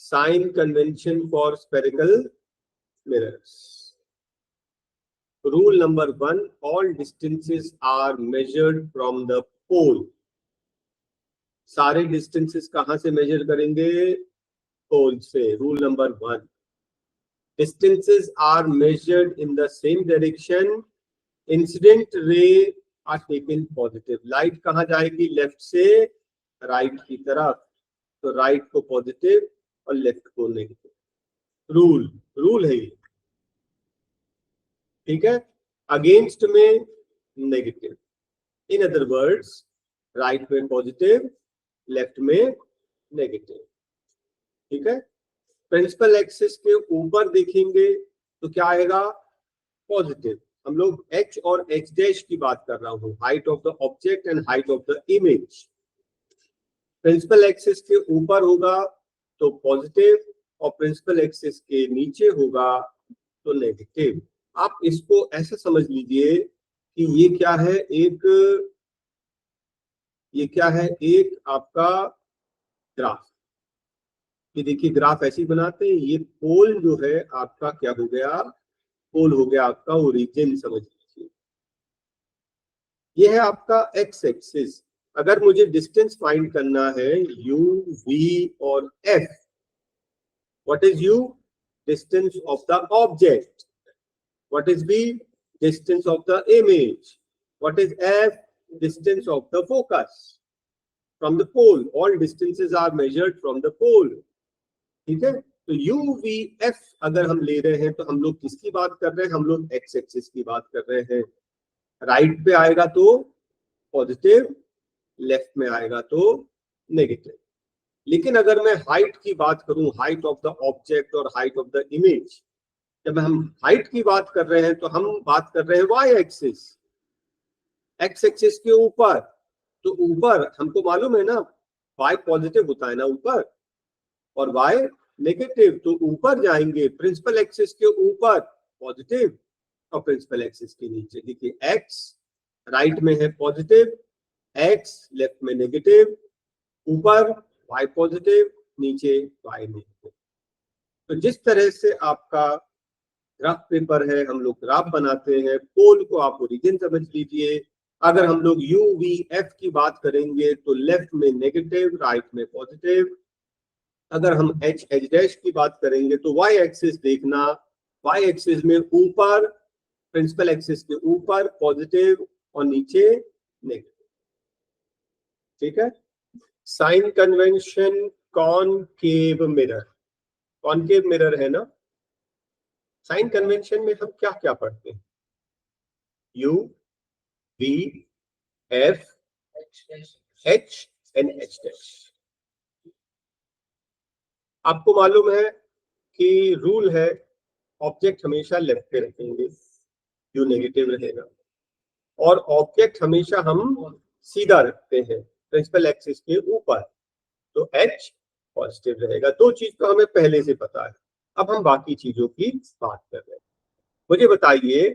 Sign convention for spherical mirrors. Rule number 1, all distances are measured from the pole. सारे distances कहां से measure करेंगे? Pole से. Rule number 1, distances are measured in the same direction. Incident ray are taken positive. Light कहां जाएगी? Left से right की तरफ. तो right को positive और left को negative. रूल है ये, ठीक है. अगेंस्ट में negative. In other words, right में पॉजिटिव, लेफ्ट में नेगेटिव. ठीक है. प्रिंसिपल एक्सिस के ऊपर देखेंगे तो क्या आएगा? पॉजिटिव. हम लोग h और h डैश की बात कर रहा हूं, height of the object and height of the image. Principal axis के ऊपर होगा तो पॉजिटिव और प्रिंसिपल एक्सिस के नीचे होगा तो नेगेटिव. आप इसको ऐसे समझ लीजिए कि ये क्या है, एक आपका ग्राफ. ये देखिए ग्राफ ऐसे ही बनाते हैं. ये पोल जो है आपका क्या हो गया? पोल हो गया आपका ओरिजिन, समझ लीजिए. ये है आपका एक्स एक्सिस. अगर मुझे डिस्टेंस फाइंड करना है u, v और f. What is u? Distance of the object. What is V? Distance of the image. What is F? Distance of the focus from the pole. All distances are measured from the pole. ठीक है. तो U, V, F अगर हम ले रहे हैं तो हम लोग किसकी बात कर रहे हैं? हम लोग एक्स एक्सिस की बात कर रहे हैं. राइट पे आएगा तो पॉजिटिव, लेफ्ट में आएगा तो नेगेटिव. लेकिन अगर मैं हाइट की बात करूं, हाइट ऑफ द ऑब्जेक्ट और हाइट ऑफ द इमेज, जब हम हाइट की बात कर रहे हैं तो हम बात कर रहे हैं वाई एक्सिस, एक्स एक्सिस के ऊपर. तो ऊपर हमको मालूम है ना, वाई पॉजिटिव होता है ना ऊपर, और वाई नेगेटिव. तो ऊपर जाएंगे प्रिंसिपल एक्सिस के ऊपर पॉजिटिव और प्रिंसिपल एक्सिस के नीचे. देखिए एक्स राइट में है पॉजिटिव, एक्स लेफ्ट में नेगेटिव. ऊपर वाई पॉजिटिव, नीचे वाई नेगेटिव. तो जिस तरह से आपका ग्राफ पेपर है, हम लोग ग्राफ बनाते हैं, पोल को आप ओरिजिन समझ लीजिए. अगर हम लोग u, v, f की बात करेंगे तो लेफ्ट में नेगेटिव, राइट में पॉजिटिव. अगर हम h, h डैश की बात करेंगे तो y एक्सिस देखना, y एक्सिस में ऊपर प्रिंसिपल एक्सिस के ऊपर पॉजिटिव और नीचे नेगेटिव. ठीक है. Sign convention concave mirror. Concave mirror है ना. साइन कन्वेंशन में हम क्या क्या पढ़ते हैं? U, V, F, H and H dash. आपको मालूम है कि रूल है, ऑब्जेक्ट हमेशा लेफ्ट पे रखेंगे, U नेगेटिव रहेगा, और ऑब्जेक्ट हमेशा हम सीधा रखते हैं प्रिंसिपल एक्सिस के ऊपर, तो H पॉजिटिव रहेगा. दो चीज तो हमें पहले से पता है. अब हम बाकी चीजों की बात कर रहे हैं. मुझे बताइए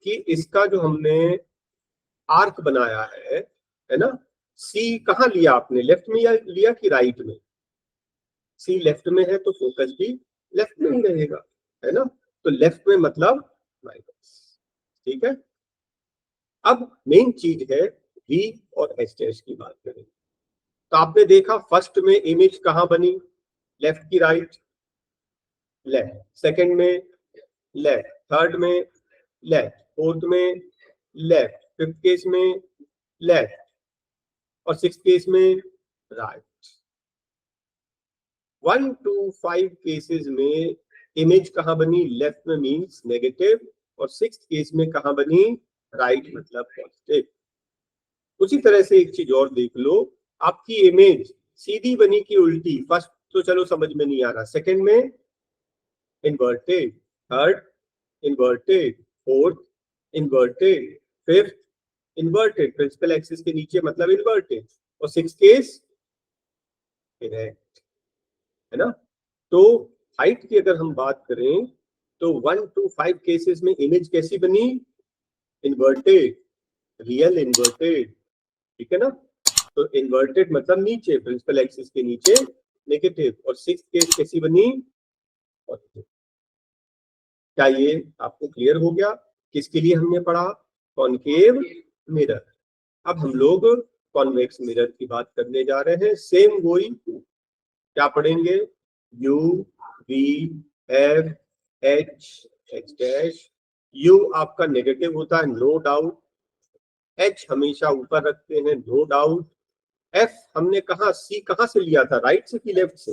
कि इसका जो हमने आर्क बनाया है ना, सी कहाँ लिया आपने? लेफ्ट में लिया कि राइट में? सी लेफ्ट में है तो फोकस भी लेफ्ट में ही रहेगा, है ना. तो लेफ्ट में मतलब माइनस. ठीक है. अब मेन चीज है V और H डैश की बात करें तो आपने देखा फर्स्ट में इमेज कहाँ बनी? लेफ्ट की राइट? लेफ्ट. सेकंड में लेफ्ट, थर्ड में लेफ्ट, फोर्थ में लेफ्ट, फिफ्थ केस में लेफ्ट और सिक्स्थ केस में राइट. 1 to 5 केसेस में इमेज कहाँ बनी? लेफ्ट में मींस नेगेटिव, और सिक्स्थ केस में कहाँ बनी? राइट मतलब पॉजिटिव. उसी तरह से एक चीज और देख लो, आपकी इमेज सीधी बनी की उल्टी? फर्स्ट तो चलो समझ में नहीं आ रहा, सेकंड में inverted, third inverted, fourth inverted, fifth inverted, principal axis के नीचे मतलब इन्वर्टेड, और सिक्स केस इरेक्ट, है ना. तो हाइट की अगर हम बात करें तो 1 to 5 केसेस में इमेज कैसी बनी? Inverted, real inverted. ठीक है ना. तो इन्वर्टेड मतलब नीचे, प्रिंसिपल एक्सिस के नीचे नेगेटिव, और सिक्स केस कैसी बनी, पॉजिटिव। क्या ये आपको क्लियर हो गया? किसके लिए हमने पढ़ा? Concave mirror. अब हम लोग कॉन्वेक्स मिरर की बात करने जा रहे हैं। सेम वही, क्या पढ़ेंगे? U, V, F, H, H dash. U आपका नेगेटिव होता है, नो डाउट। एच हमेशा ऊपर रखते हैं, नो डाउट। एफ हमने कहा, सी कहां से लिया था, राइट से कि लेफ्ट से?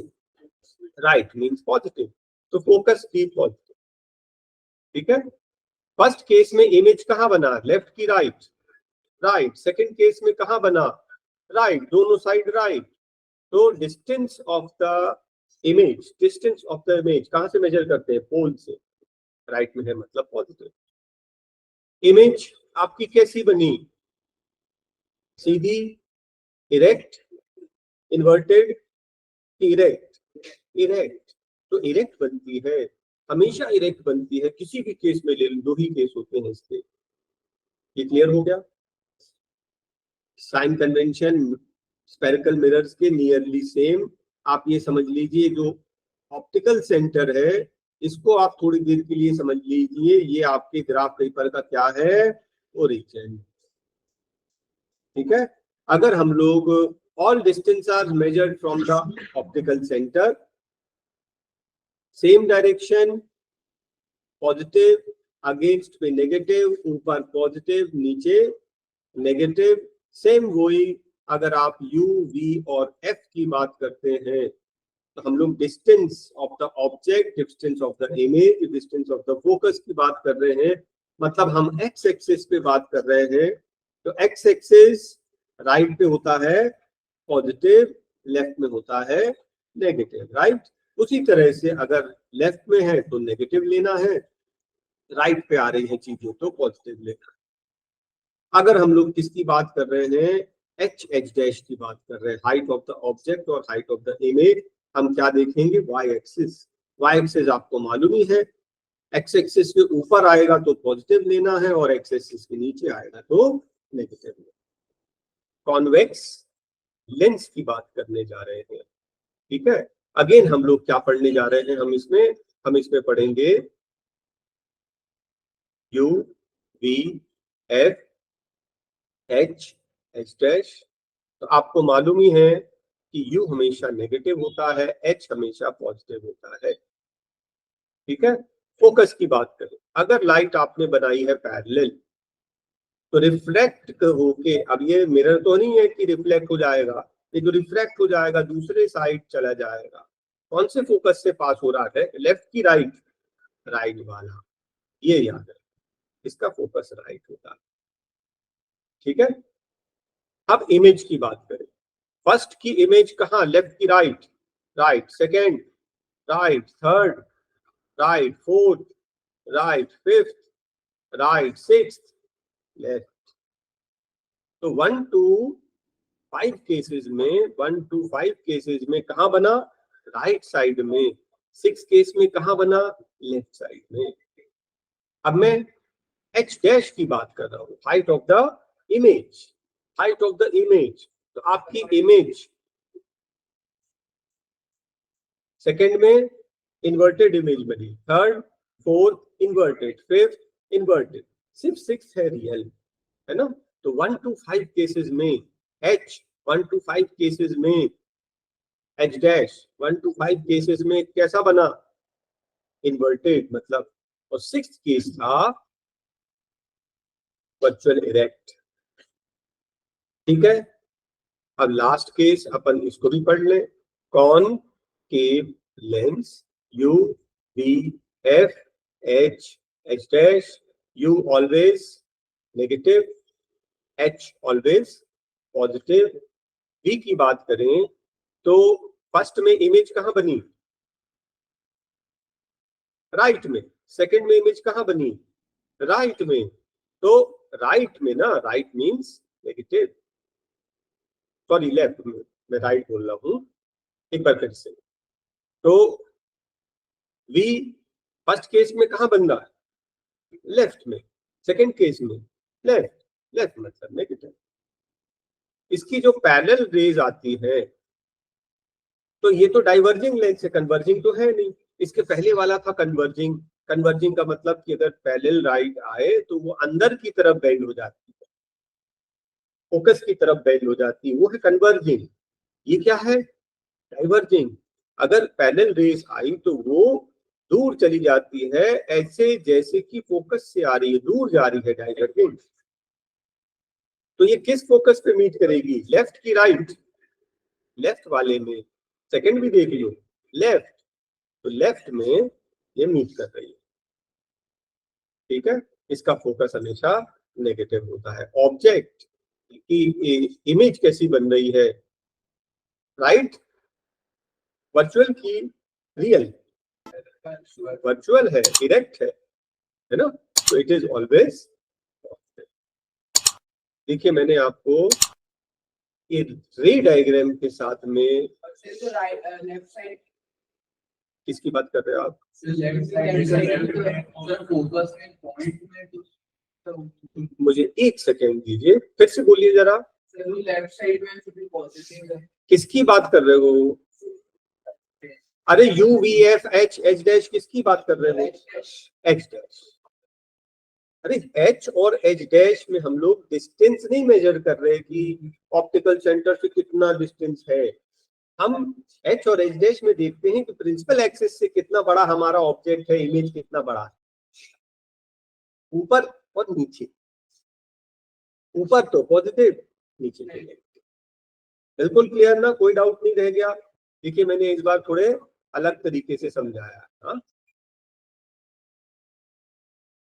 राइट मींस पॉजिटिव, तो फोकस बी पॉजिटिव। ठीक है। फर्स्ट केस में इमेज कहां बना, लेफ्ट की राइट? राइट। सेकंड केस में कहां बना, राइट, दोनों साइड राइट। तो distance of the image, distance of the image कहां से मेजर करते हैं, पोल से। राइट में है मतलब पॉजिटिव। इमेज आपकी कैसी बनी, सीधी, इरेक्ट, इन्वर्टेड, इरेक्ट? इरेक्ट। तो इरेक्ट बनती है, हमेशा इरेक्ट बनती है, किसी भी केस में ले लो, दो ही केस होते हैं इसके। ये क्लियर हो गया? साइन कन्वेंशन स्फेरिकल मिरर्स के नियरली सेम। आप ये समझ लीजिए, जो ऑप्टिकल सेंटर है इसको आप थोड़ी देर के लिए समझ लीजिए, ये आपके ग्राफ पेपर का क्या है, ओरिजिन। ठीक है। अगर हम लोग all distance are measured from the optical centre, same direction, positive, against में नेगेटिव, ऊपर पॉजिटिव, नीचे नेगेटिव। सेम वही अगर आप यू, वी और एफ की बात करते हैं, तो हम लोग distance of the object, distance of the image, distance of the focus की बात कर रहे हैं। मतलब हम एक्स एक्सिस पे बात कर रहे हैं, तो एक्स एक्सिस राइट पे होता है पॉजिटिव, लेफ्ट में होता है नेगेटिव, राइट। उसी तरह से अगर लेफ्ट में है तो नेगेटिव लेना है, राइट पे आ रही है चीजें तो पॉजिटिव लेना है। अगर हम लोग किसकी बात कर रहे हैं, एच एच डैश की बात कर रहे हैं, हाइट ऑफ द ऑब्जेक्ट और हाइट ऑफ द इमेज, हम क्या देखेंगे, वाई एक्सिस। वाई एक्सिस आपको मालूम ही है, एक्स एक्सिस के ऊपर आएगा तो पॉजिटिव लेना है, और एक्स एक्सिस के नीचे आएगा तो नेगेटिव लेना। कॉन्वेक्स लेंस की बात करने जा रहे हैं। ठीक है। अगेन हम लोग क्या पढ़ने जा रहे हैं, हम इसमें पढ़ेंगे U, V, F, H, H dash. तो आपको मालूम ही है कि यू हमेशा नेगेटिव होता है, एच हमेशा पॉजिटिव होता है। ठीक है। फोकस की बात करें, अगर लाइट आपने बनाई है पैरेलल, तो रिफ्लेक्ट होके, अब ये मिरर तो नहीं है कि रिफ्लेक्ट हो जाएगा, ये जो रिफ्लेक्ट हो जाएगा दूसरे साइड चला जाएगा। कौन से फोकस से पास हो रहा है, लेफ्ट की राइट? राइट वाला, ये याद है, इसका फोकस राइट होता है। ठीक है। अब इमेज की बात करें, फर्स्ट की इमेज कहां, लेफ्ट की right? Right. Second right, third right, fourth right, fifth right, sixth left. तो 1 to 5 केसेस में, 1 to 5 केसेस में कहां बना, राइट साइड में। 6 केस में कहां बना, लेफ्ट साइड में। अब मैं एच डैश की बात कर रहा हूं, height of the image, height of the image. तो आपकी इमेज सेकेंड में इन्वर्टेड इमेज बनी, third, fourth inverted, fifth inverted, सिर्फ 6 है रियल, है ना। तो 1 to 5 केसेस में एच, 1 to 5 केसेस में एच डैश, 1 to 5 केसेस में कैसा बना, इन्वर्टेड मतलब। और 6th केस था वर्चुअल इरेक्ट। ठीक है। अब लास्ट केस अपन इसको भी पढ़ लें, concave lens, U, V, F, H, H dash, U always negative, H always positive. V की बात करें तो फर्स्ट में इमेज कहां बनी, राइट में। सेकंड में इमेज कहां बनी, राइट में। तो राइट में ना, right means negative, sorry left में, मैं राइट बोल रहा हूं, एक बार फिर से। तो वी फर्स्ट केस में कहां बन रहा है, लेफ्ट में। सेकंड केस में लेफ्ट, लेफ्ट मतलब नेगेटिव। इसकी जो पैरेलल रेज आती है, तो ये तो डाइवर्जिंग लेंस है, कन्वर्जिंग तो है नहीं। इसके पहले वाला था कन्वर्जिंग। कन्वर्जिंग का मतलब कि अगर पैरेलल राइट आए तो वो अंदर की तरफ बेंड हो जाती है, फोकस की तरफ बेंड हो जाती है, वो है कन्वर्जिंग। ये क्या है? डाइवर्जिंग। अगर पैरेलल रेस आई तो वो दूर चली जाती है, ऐसे जैसे कि फोकस से आ रही है, दूर जा रही है, डाइवर्जिंग। तो ये किस फोकस पे मीट करेगी, लेफ्ट की राइट? लेफ्ट वाले में। सेकंड भी देख लो, लेफ्ट, तो लेफ्ट में ये मीट कर रही है, ठीक है। इसका फोकस हमेशा नेगेटिव होता है। ऑब्जेक्ट की इमेज कैसी बन रही है, राइट? वर्चुअल की रियल? वर्चुअल है, डायरेक्ट है ना, तो इट इज ऑलवेज। देखिए मैंने आपको ये रे डायग्राम के साथ में, लेफ्ट साइड किसकी बात कर रहे हो आप? मुझे एक सेकेंड दीजिए, फिर से बोलिए जरा। लेफ्ट साइड में पॉजिटिव है। किसकी बात कर रहे हो? अरे you V F H H dash किसकी बात कर रहे हो? H dash. अरे एच और एच डैश में हम लोग डिस्टेंस नहीं मेजर कर रहे कि ऑप्टिकल सेंटर से कितना डिस्टेंस है। हम एच और एच डैश में देखते हैं कि प्रिंसिपल एक्सिस से कितना बड़ा हमारा ऑब्जेक्ट है, इमेज कितना बड़ा है, ऊपर और नीचे। ऊपर तो पॉजिटिव, नीचे तो नेगेटिव। बिल्कुल क्लियर ना, कोई डाउट नहीं रह गया? देखिए मैंने इस बार थोड़े अलग तरीके से समझाया। हाँ,